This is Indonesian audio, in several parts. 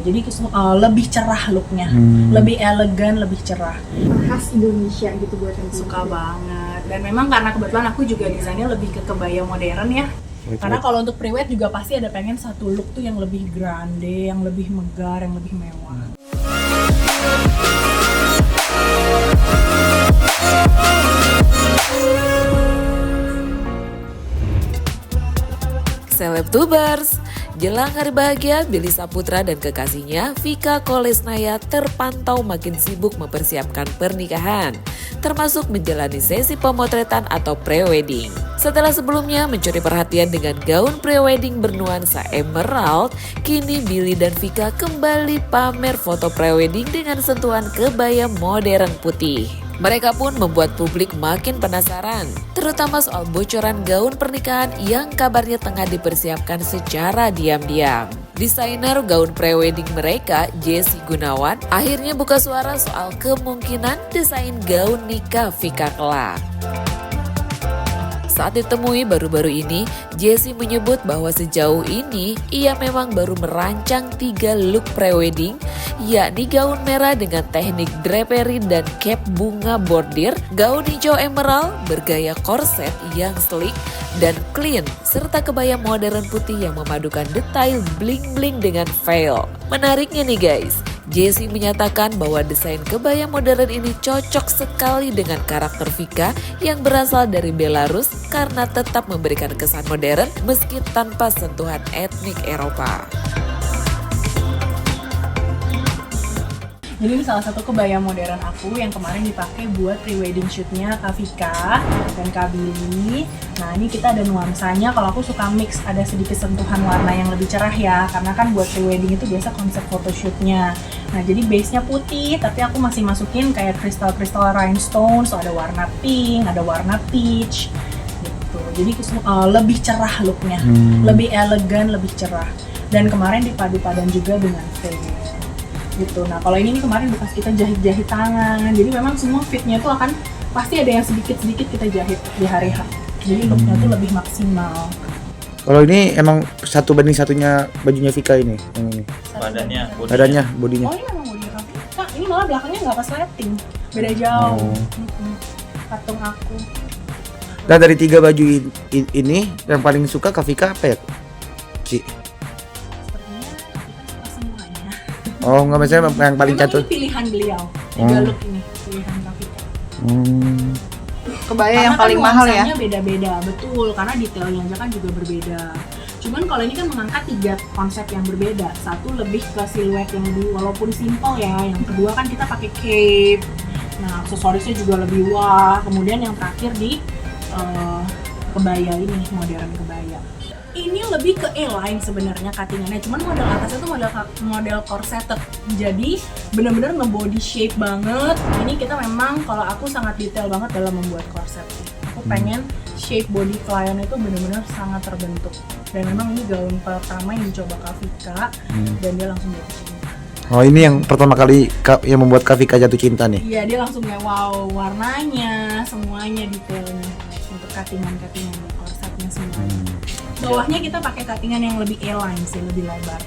Jadi lebih cerah looknya, lebih elegan, lebih cerah. Khas Indonesia gitu buat yang Suka banget. Dan memang karena kebetulan aku juga desainnya lebih ke kebaya modern ya. Karena kalau untuk pre-wed juga pasti ada pengen satu look tuh yang lebih grande, yang lebih megah, yang lebih mewah. Selebtubers, jelang hari bahagia, Billy Saputra dan kekasihnya Vika Kolesnaya terpantau makin sibuk mempersiapkan pernikahan, termasuk menjalani sesi pemotretan atau pre-wedding. Setelah sebelumnya mencuri perhatian dengan gaun pre-wedding bernuansa emerald, kini Billy dan Vika kembali pamer foto pre-wedding dengan sentuhan kebaya modern putih. Mereka pun membuat publik makin penasaran, terutama soal bocoran gaun pernikahan yang kabarnya tengah dipersiapkan secara diam-diam. Desainer gaun pre-wedding mereka, Jesse Gunawan, akhirnya buka suara soal kemungkinan desain gaun nikah Vika kelak. Saat ditemui baru-baru ini, Jesse menyebut bahwa sejauh ini ia memang baru merancang 3 look pre-wedding, yakni gaun merah dengan teknik drapery dan cap bunga bordir, gaun hijau emerald bergaya korset yang sleek dan clean, serta kebaya modern putih yang memadukan detail bling-bling dengan veil. Menariknya nih guys, Jesse menyatakan bahwa desain kebaya modern ini cocok sekali dengan karakter Vika yang berasal dari Belarus karena tetap memberikan kesan modern meski tanpa sentuhan etnik Eropa. Jadi ini salah satu kebaya modern aku yang kemarin dipakai buat pre-wedding shootnya Kak Vika dan Kak Billy. Nah ini kita ada nuansanya, kalau aku suka mix, ada sedikit sentuhan warna yang lebih cerah ya, karena kan buat pre-wedding itu biasa konsep photoshootnya. Nah jadi base-nya putih, tapi aku masih masukin kayak kristal-kristal rhinestone, so ada warna pink, ada warna peach gitu. Jadi lebih cerah looknya, lebih elegan, lebih cerah. Dan kemarin dipadu-padan juga dengan veil gitu. Nah kalau ini nih kemarin bekas kita jahit-jahit tangan, jadi memang semua fitnya tuh akan pasti ada yang sedikit-sedikit kita jahit di hari H. Jadi looknya tuh lebih maksimal. Kalau ini emang 1:1 bajunya Vika ini, yang ini. Badannya, bodinya. Oh ini memang body Kak Vika. Ini malah belakangnya nggak pas lighting, beda jauh. Patung aku. Dan dari 3 baju ini yang paling suka Kak Vika apa ya, Ci? Oh, nggak misalnya yang paling memang catu. Ini pilihan beliau. 3 look ini pilihan Kak Vika. Kebaya Karena yang paling kan mahal ya. nuansanya beda-beda, betul. Karena detailnya aja kan juga berbeda. Cuman kalau ini kan mengangkat 3 konsep yang berbeda. Satu lebih ke siluet yang lebih walaupun simple ya. Yang kedua kan kita pakai cape. Nah, aksesorisnya juga lebih wah. Kemudian yang terakhir di kebaya ini, modern kebaya. Ini lebih ke A-line sebenarnya cuttingannya, cuman model atasnya tuh model corseted, jadi bener-bener nge-body shape banget. Ini kita memang, kalau aku sangat detail banget dalam membuat korset. Aku pengen shape body klien itu bener-bener sangat terbentuk. Dan memang ini gaun pertama yang dicoba Kak Vika, dan dia langsung jatuh cinta. Oh ini yang pertama kali yang membuat Kak Vika jatuh cinta nih? Iya, dia langsung kayak wow, warnanya, semuanya detailnya. Untuk cuttingan-cuttingan korsetnya semuanya. Bawahnya kita pakai cuttingan yang lebih A-line sih, lebih lebar.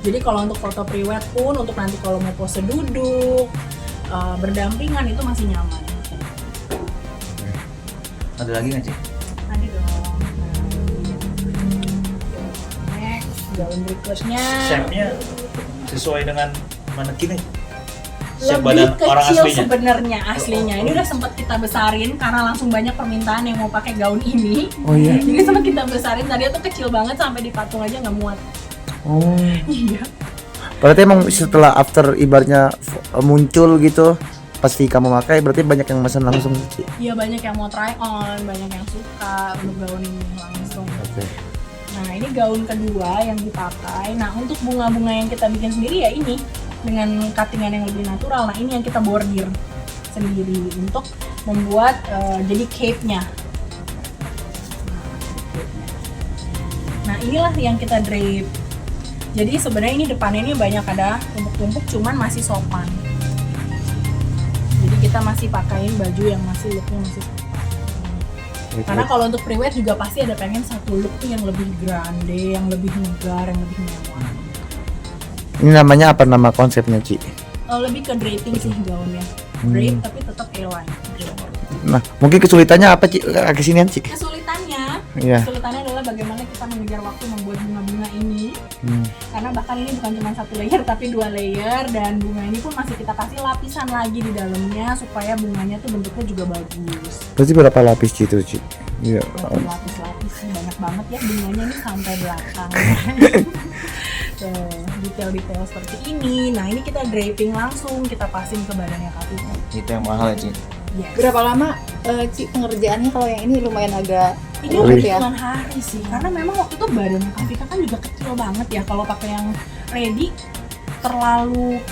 Jadi kalau untuk foto pre-wed pun, untuk nanti kalau mau pose duduk, berdampingan itu masih nyaman. Ada lagi nggak Ci? Ada dong. Next, gaun berikutnya. Shape-nya sesuai dengan manekinnya. Shape Lebih badan orang kecil aslinya. sebenarnya aslinya. Ini udah sempat kita besarin karena langsung banyak permintaan yang mau pakai gaun ini. Oh iya. Jadi sempat kita besarin, tadi tuh kecil banget sampai di patung aja nggak muat. Oh. Iya. Berarti emang setelah after ibaratnya muncul gitu, pasti kamu pakai, berarti banyak yang pesan langsung Ci? Iya, banyak yang mau try on, banyak yang suka untuk gaun ini langsung. Oke. Nah ini gaun kedua yang dipakai. Nah untuk bunga-bunga yang kita bikin sendiri ya ini dengan cuttingan yang lebih natural. Nah ini yang kita bordir sendiri untuk membuat jadi cape-nya. Nah inilah yang kita drape. Jadi sebenarnya ini depannya ini banyak ada tumpuk-tumpuk, cuman masih sopan. Jadi kita masih pakaiin baju yang masih looknya masih sopan. Karena kalau untuk pre-wed juga pasti ada pengen satu look tuh yang lebih grande, yang lebih megah, yang lebih mewah. Ini namanya apa nama konsepnya, Ci? Lebih ke draping sih gaunnya. Drape tapi tetap A-line. Nah, mungkin kesulitannya apa, Ci? Kesinian, Ci. Iya. Kesulitannya adalah bagaimana kita mengejar waktu membuat bunga-bunga ini. Karena bahkan ini bukan cuma 1 layer tapi 2 layer, dan bunga ini pun masih kita kasih lapisan lagi di dalamnya supaya bunganya tuh bentuknya juga bagus. Berarti berapa lapis, Ci, itu, Ci? Iya. Lapis-lapis sih banyak banget ya, bunganya ini sampai belakang. Tuh, detail-detail seperti ini. Nah, ini kita draping langsung, kita pasin ke badannya Kak Vika. Itu yang mahal ya, Ci. Yes. Berapa lama Ci pengerjaannya? Kalau yang ini lumayan agak Ini rumit ya. hitungan hari sih, karena memang waktu itu badan Kak Vika kan juga kecil banget ya. Kalau pakai yang ready terlalu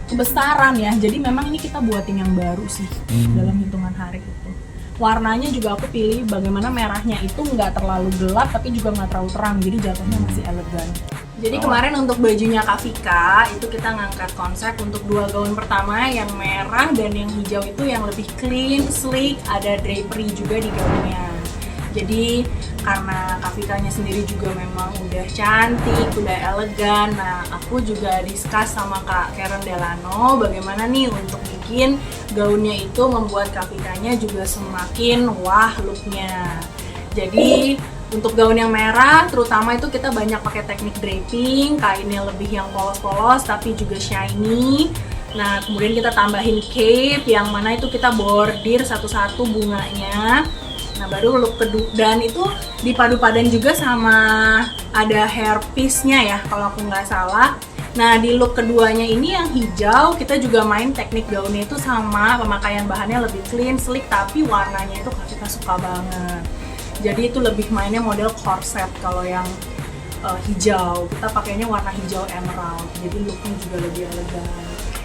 kebesaran ya. Jadi memang ini kita buatin yang baru sih dalam hitungan hari itu. Warnanya juga aku pilih bagaimana merahnya itu nggak terlalu gelap tapi juga nggak terlalu terang, jadi jatuhnya masih elegan. Jadi kemarin untuk bajunya Kak Vika itu kita ngangkat konsep untuk 2 gaun pertama, yang merah dan yang hijau itu yang lebih clean, sleek, ada drapery juga di gaunnya. Jadi karena Kak Vikanya sendiri juga memang udah cantik, udah elegan. Nah, aku juga discuss sama Kak Karen Delano bagaimana nih untuk bikin gaunnya itu membuat Kak Vikanya juga semakin wah looknya. Jadi untuk gaun yang merah terutama itu kita banyak pakai teknik draping, kainnya lebih yang polos-polos tapi juga shiny. Nah, kemudian kita tambahin cape yang mana itu kita bordir satu-satu bunganya. Nah, baru look kedua, dan itu dipadu-padan juga sama ada hairpiece-nya ya kalau aku nggak salah. Nah, di look keduanya ini yang hijau kita juga main teknik gaunnya itu sama, pemakaian bahannya lebih clean, sleek, tapi warnanya itu kita suka banget. Jadi itu lebih mainnya model corset. Kalau yang hijau kita pakainya warna hijau emerald, jadi looknya juga lebih elegan.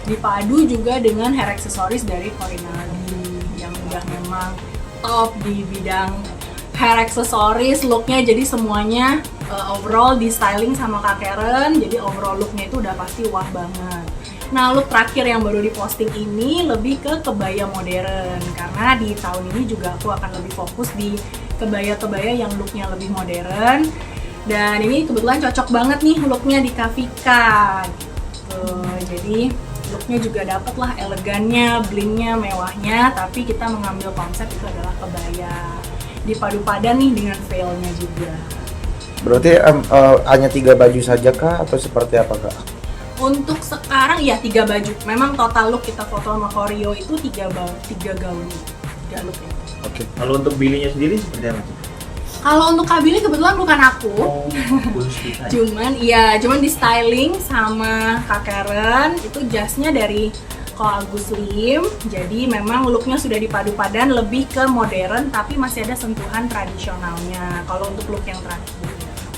Dipadu juga dengan hair accessories dari Corinaldi yang udah memang top di bidang hair accessories, looknya jadi semuanya overall di styling sama Kak Karen, jadi overall looknya itu udah pasti wah banget. Nah, look terakhir yang baru diposting ini lebih ke kebaya modern, karena di tahun ini juga aku akan lebih fokus di kebaya-kebaya yang looknya lebih modern, dan ini kebetulan cocok banget nih looknya di Kak Vika gitu. Jadi looknya juga dapet lah elegannya, blingnya, mewahnya, tapi kita mengambil konsep itu adalah kebaya dipadu-padan nih dengan veilnya juga. Berarti hanya 3 baju saja kah atau seperti apa, Kak? Untuk sekarang ya 3 baju. Memang total look kita foto sama Koreo itu 3 gaun, 3 look ya. Oke. Kalau untuk Billy-nya sendiri seperti apa? Kalau untuk Kak Billy kebetulan bukan aku. Oh, khusus kita. Cuman di styling sama Kak Karen itu jasnya dari Ko Agus Lim. Jadi memang looknya sudah dipadu-padan lebih ke modern tapi masih ada sentuhan tradisionalnya. Kalau untuk look yang terakhir.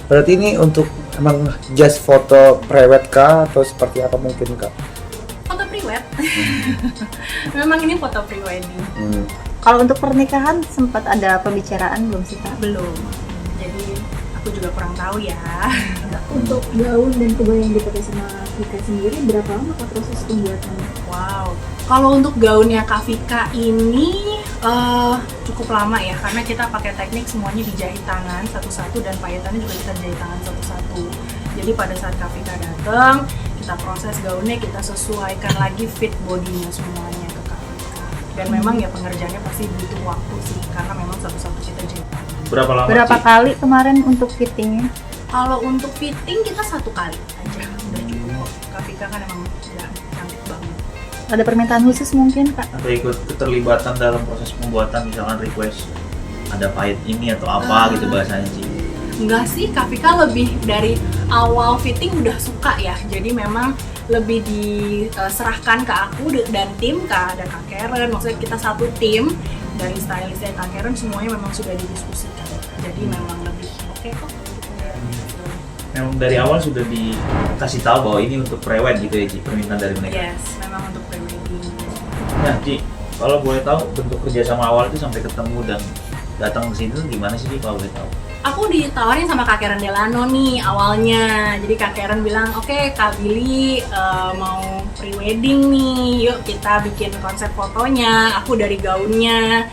Berarti ini untuk emang just foto prewed kah atau seperti apa mungkin, Kak? Foto pre-wed. Memang ini foto pre-wedding. Kalau untuk pernikahan sempat ada pembicaraan belum sih, Kak? Belum. Jadi aku juga kurang tahu ya. Untuk gaun dan kebaya yang dipakai sama Vika sendiri berapa lama Kak proses pembuatannya? Wow. Kalau untuk gaunnya Kak Vika ini cukup lama ya, karena kita pakai teknik semuanya dijahit tangan satu-satu dan payetannya juga kita jahit tangan satu-satu. Jadi pada saat Kak Vika datang, kita proses gaunnya, kita sesuaikan lagi fit bodinya semuanya ke Kak Vika. Dan memang ya pengerjaannya pasti butuh waktu sih, karena memang satu-satu kita jahit tangan. Berapa lama Berapa sih? kali kemarin untuk fittingnya? Kalau untuk fitting kita 1 kali aja, udah cukup. Kak Vika kan emang udah cantik banget. Ada permintaan khusus mungkin, Kak? Atau ikut keterlibatan dalam proses pembuatan, misalkan request ada pahit ini atau apa gitu bahasanya sih? Enggak sih, Kak Vika lebih dari awal fitting udah suka ya. Jadi memang lebih diserahkan ke aku dan tim, Kak, ada Kak Karen. Maksudnya kita satu tim dari stylistnya Kak Karen, semuanya memang sudah didiskusikan. Jadi memang lebih oke kok. Memang dari awal sudah dikasih tahu bahwa ini untuk prewed gitu ya, Ci, permintaan dari mereka. Yes, memang untuk pre-wedding. Nah, Ci, kalau boleh tahu bentuk kerjasama awal itu sampai ketemu dan datang ke sini tuh gimana sih, Ci, kalau boleh tahu? Aku ditawarin sama Kak Karen Delano nih awalnya. Jadi Kak Karen bilang, oke Kak Billy mau pre-wedding nih, yuk kita bikin konsep fotonya, aku dari gaunnya.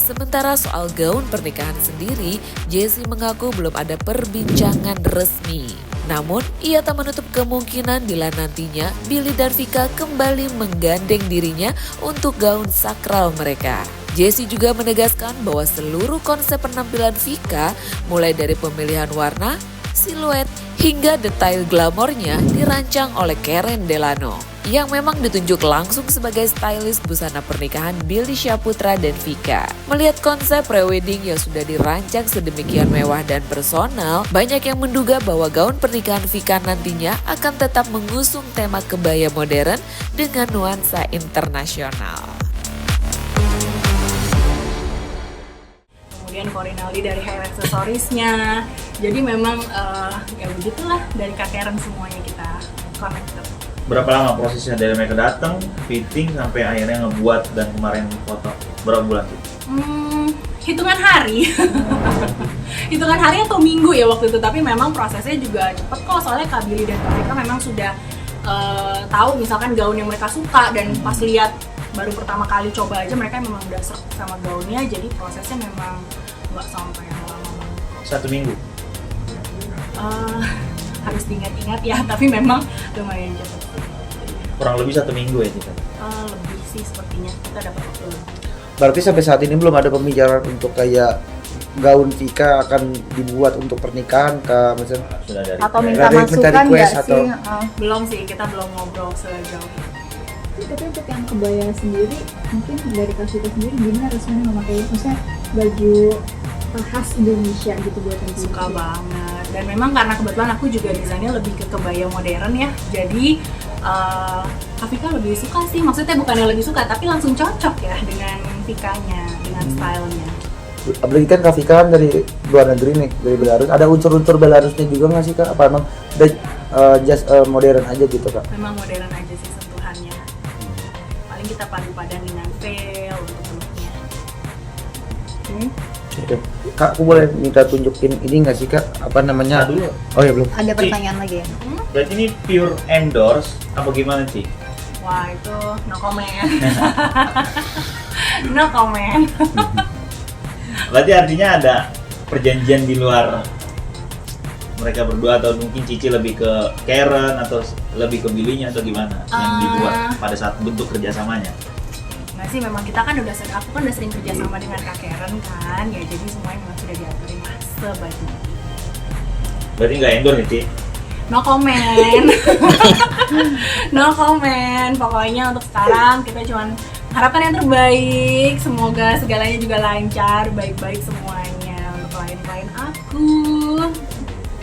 Sementara soal gaun pernikahan sendiri, Jessie mengaku belum ada perbincangan resmi. Namun, ia tak menutup kemungkinan bila nantinya Billy dan Vika kembali menggandeng dirinya untuk gaun sakral mereka. Jessie juga menegaskan bahwa seluruh konsep penampilan Vika, mulai dari pemilihan warna, siluet, hingga detail glamornya dirancang oleh Karen Delano, yang memang ditunjuk langsung sebagai stylist busana pernikahan Billy Syahputra dan Vika. Melihat konsep prewedding yang sudah dirancang sedemikian mewah dan personal, banyak yang menduga bahwa gaun pernikahan Vika nantinya akan tetap mengusung tema kebaya modern dengan nuansa internasional. Kemudian Corinaldi dari hair accessories-nya. Jadi memang ya begitulah, dari Kak Karen semuanya kita connected. Berapa lama prosesnya dari mereka datang, fitting sampai akhirnya ngebuat dan kemarin foto? Berapa bulan tuh? Hitungan hari. Hitungan hari atau minggu ya waktu itu, tapi memang prosesnya juga cepet kok, soalnya Kak Billy dan Kak Vika memang sudah tahu misalkan gaun yang mereka suka, dan pas lihat baru pertama kali coba aja mereka memang udah serk sama gaunnya, jadi prosesnya memang nggak sampai yang lama banget. 1 minggu? Harus diingat-ingat ya, tapi memang lumayan cepet. Kurang lebih 1 minggu ya kita? Lebih sih sepertinya, kita dapat waktu lebih. Berarti sampai saat ini belum ada pembicaraan untuk kayak gaun Vika akan dibuat untuk pernikahan kah, misalnya? Sudah dari Atau Dari minta minta masukan request nggak atau- sih? Belum sih, kita belum ngobrol sejauh itu. Tapi untuk yang kebaya sendiri, mungkin dari Kak Vika sendiri gimana rasanya memakai, maksudnya baju khas Indonesia gitu buat yang Suka banget, dan memang karena kebetulan aku juga desainnya lebih ke kebaya modern ya, jadi Kak Vika lebih suka sih, maksudnya bukannya lebih suka tapi langsung cocok ya dengan Vikanya, dengan stylenya. Apalagi kan Kak Vika kan dari luar negeri nih, dari Belarus. Ada unsur-unsur Belarusnya juga nggak sih Kak? Apa emang udah just modern aja gitu Kak? Memang modern aja sih sentuhannya, paling kita padu-padan dengan veil untuk looknya. Oke. Kak, aku boleh minta tunjukin ini nggak sih Kak? Apa namanya? Dulu. Oh ya belum. Ada pertanyaan lagi ya? Berarti ini pure endorse apa gimana sih? Wah itu no comment. No comment. Berarti artinya ada perjanjian di luar mereka berdua, atau mungkin Cici lebih ke Karen atau lebih ke Billy-nya atau gimana yang dibuat pada saat bentuk kerjasamanya? Nggak sih, memang kita kan aku kan udah sering kerja sama dengan Kak Karen kan, ya jadi semuanya memang sudah diaturin lah sebaiknya. Berarti nggak endorse nih, Ci? No comment. No comment. Pokoknya untuk sekarang kita cuman harapkan yang terbaik. Semoga segalanya juga lancar, baik-baik semuanya untuk klien-klien aku.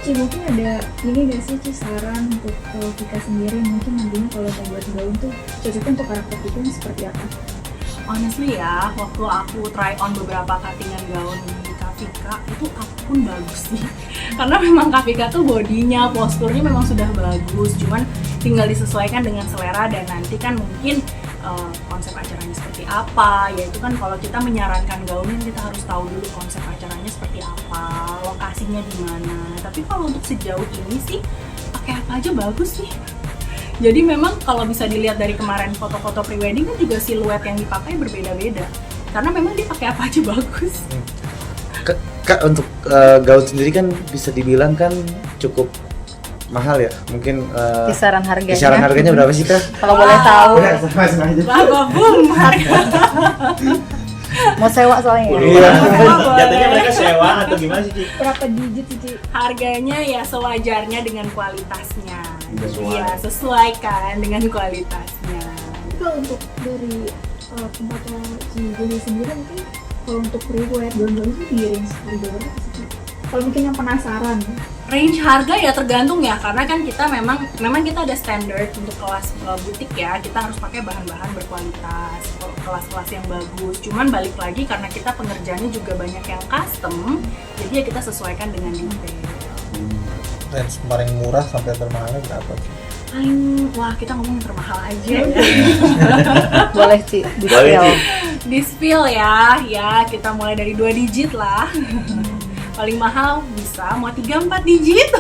Ci, mungkin ada ini nggak sih Ci, saran untuk Vika sendiri, mungkin nantinya kalau mau buat gaun tuh cocoknya untuk karakter Vika ini seperti apa? Honestly ya, waktu aku try on beberapa cuttingan gaun di Kak Vika, itu aku pun bagus sih. Karena memang Kak Vika tuh bodinya, posturnya memang sudah bagus, cuman tinggal disesuaikan dengan selera, dan nanti kan mungkin konsep acaranya seperti apa. Ya itu kan kalau kita menyarankan gaunnya, kita harus tahu dulu konsep acaranya seperti apa, lokasinya di mana. Tapi kalau untuk sejauh ini sih pakai apa aja bagus sih. Jadi memang kalau bisa dilihat dari kemarin foto-foto prewedding kan juga siluet yang dipakai berbeda-beda. Karena memang dia pakai apa aja bagus. Kak, untuk gaun sendiri kan bisa dibilang kan cukup mahal ya. Mungkin Kisaran harganya? kisaran harganya berapa sih Kak? Kalau boleh tahu. Wah, boom harga. Mau sewa soalnya ya? Iya. Jatuhnya mereka sewa atau gimana sih, Ci? Berapa digit sih Ci? Harganya ya sewajarnya dengan kualitasnya. Sesuai. Iya, sesuaikan dengan kualitasnya. Kalau untuk dari tempatnya Ci Billy sendiri, mungkin kalau untuk pre-wear gaun-gaun itu di range harga berapa sih Ci? Kalau mungkin yang penasaran. Range harga ya tergantung ya, karena kan kita memang kita ada standar untuk kelas butik ya, kita harus pakai bahan-bahan berkualitas, kelas-kelas yang bagus. Cuman balik lagi karena kita pengerjaannya juga banyak yang custom, jadi ya kita sesuaikan dengan detail. Range paling murah sampai termahalnya berapa sih? Wah kita ngomong termahal aja ya. Boleh Ci, Boleh, Ci. Di spill ya kita mulai dari 2 digit lah. Paling mahal bisa mau 3-4 digit.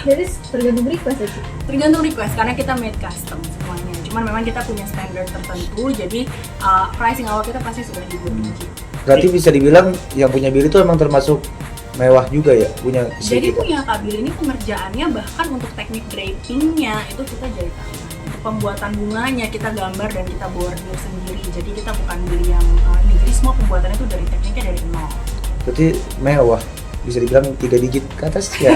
Jadi tergantung request ya Ci? Tergantung request karena kita made custom semuanya. Cuman memang kita punya standar tertentu, jadi pricing awal kita pasti sudah di 2 digit. Berarti bisa dibilang yang punya Billy itu emang termasuk mewah juga ya punya Jadi kita. punya Kak Billy ini pengerjaannya bahkan untuk teknik drapingnya itu kita jahit tangan. Untuk pembuatan bunganya kita gambar dan kita bordir sendiri. Jadi kita bukan beli yang ini. Jadi semua pembuatannya itu dari tekniknya dari nol. Berarti mewah, bisa dibilang 3 digit ke atas ya.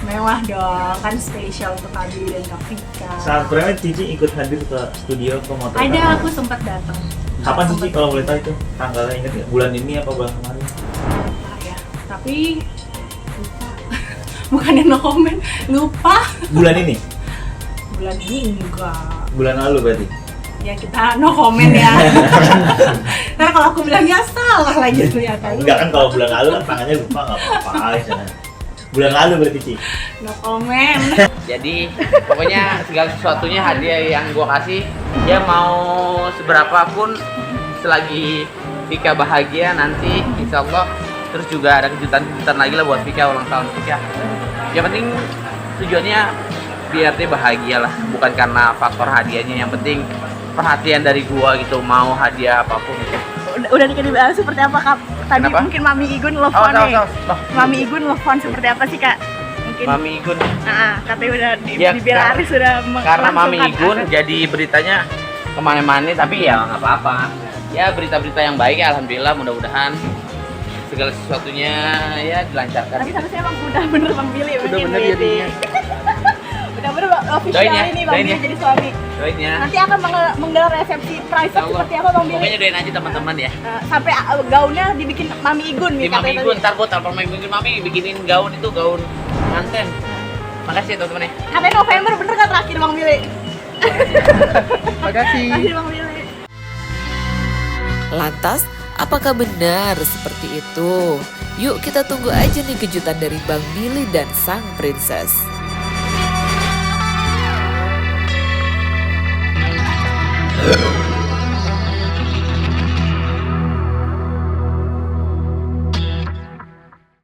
Mewah dong, kan spesial untuk Kak Billy dan Kak Vika. Saat premiere Cici ikut hadir ke studio pemotretan. Ada, aku sempat datang. Kapan sih Cici kalau boleh tahu itu? Tanggalnya ingat nggak? Bulan ini apa bulan kemarin? Lupa ya, tapi lupa. Bukannya no comment, lupa. Bulan ini? Bulan ini enggak. Bulan lalu berarti? Ya kita no comment ya. Ntar kalau aku bilangnya salah lagi tuh ya kan. Enggak kan kalau bulan lalu kan tangannya lupa nggak apa-apa. Jangan. Bulan lalu berarti Ci? No comment. Jadi pokoknya segala sesuatunya hadiah yang gua kasih, ya mau seberapa pun selagi Vika bahagia nanti insya Allah. Terus juga ada kejutan-kejutan lagi lah buat Vika ulang tahun Vika. Yang penting tujuannya biar dia bahagia lah, bukan karena faktor hadiahnya. Yang penting perhatian dari gua gitu, mau hadiah apapun. Udah dikasih seperti apa Kak? Tadi Kenapa? mungkin Mami Igun nelfon nih. tahu. Mami Igun nelfon seperti apa sih Kak? Mungkin Mami Igun. katanya udah Ya, dibilang Aris sudah Karena Mami melangsungkan Igun akad. jadi beritanya kemana-mana, tapi ya nggak apa-apa. Ya berita-berita yang baik ya, alhamdulillah, mudah-mudahan segala sesuatunya ya dilancarkan. Tapi seharusnya emang udah bener Bang Billy Udah mungkin bener Billy. jadinya. Udah bener official Doain ya, ini Bang doain Billy ya. jadi suami. Doain ya. Nanti akan menggelar resepsi private Insya Allah. seperti apa Bang Billy? Pokoknya doain aja teman-teman ya. Sampai gaunnya dibikin Mami Igun Di nih Mami katanya Igun, tadi. ntar gua telepon Mami Igun, Mami bikinin gaun itu, gaun manten. Makasih ya teman-teman ya. Katanya November bener kan terakhir Bang Billy? Makasih. Makasih Bang Billy. Lantas, apakah benar seperti itu? Yuk kita tunggu aja nih kejutan dari Bang Billy dan sang princess.